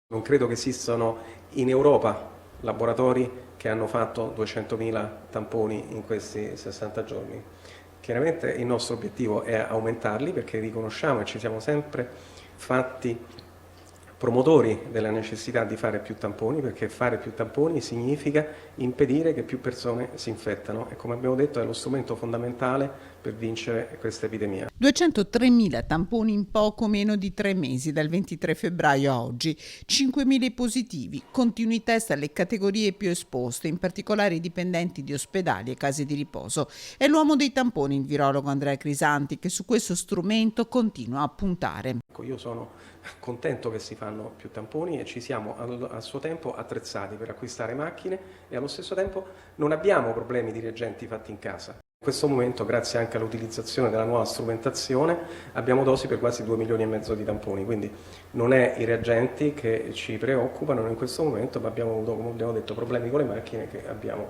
Non credo che esistano in Europa laboratori che hanno fatto 200.000 tamponi in questi 60 giorni. Chiaramente il nostro obiettivo è aumentarli perché riconosciamo e ci siamo sempre fatti promotori della necessità di fare più tamponi, perché fare più tamponi significa impedire che più persone si infettano e, come abbiamo detto, è lo strumento fondamentale per vincere questa epidemia. 203.000 tamponi in poco meno di 3 mesi, dal 23 febbraio a oggi, 5.000 i positivi, continui test alle categorie più esposte, in particolare i dipendenti di ospedali e case di riposo. È l'uomo dei tamponi, il virologo Andrea Crisanti, che su questo strumento continua a puntare. Io sono contento che si fanno più tamponi e ci siamo a suo tempo attrezzati per acquistare macchine e allo stesso tempo non abbiamo problemi di reagenti fatti in casa. In questo momento, grazie anche all'utilizzazione della nuova strumentazione, abbiamo dosi per quasi 2,5 milioni di tamponi, quindi non è i reagenti che ci preoccupano in questo momento, ma abbiamo avuto, come abbiamo detto, problemi con le macchine che abbiamo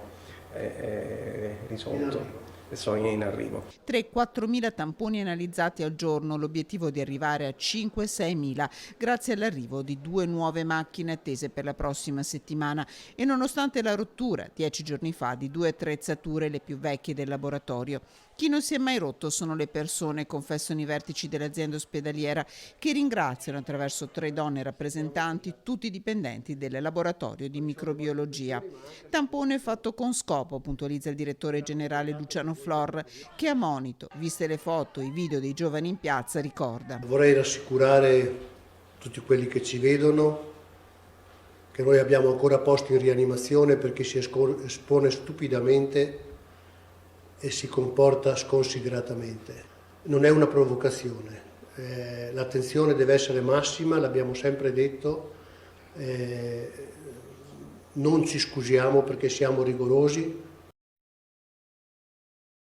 risolto e sono in arrivo. 3-4.000 tamponi analizzati al giorno, l'obiettivo di arrivare a 5-6.000 grazie all'arrivo di 2 nuove macchine attese per la prossima settimana e nonostante la rottura 10 giorni fa di 2 attrezzature, le più vecchie del laboratorio. Chi non si è mai rotto sono le persone, confessano i vertici dell'azienda ospedaliera, che ringraziano attraverso 3 donne rappresentanti tutti i dipendenti del laboratorio di microbiologia. Tampone fatto con scopo, puntualizza il direttore generale Luciano Flor, che a monito, viste le foto e i video dei giovani in piazza, ricorda. Vorrei rassicurare tutti quelli che ci vedono che noi abbiamo ancora posti in rianimazione per chi si espone stupidamente e si comporta sconsideratamente. Non è una provocazione, l'attenzione deve essere massima, l'abbiamo sempre detto, non ci scusiamo perché siamo rigorosi.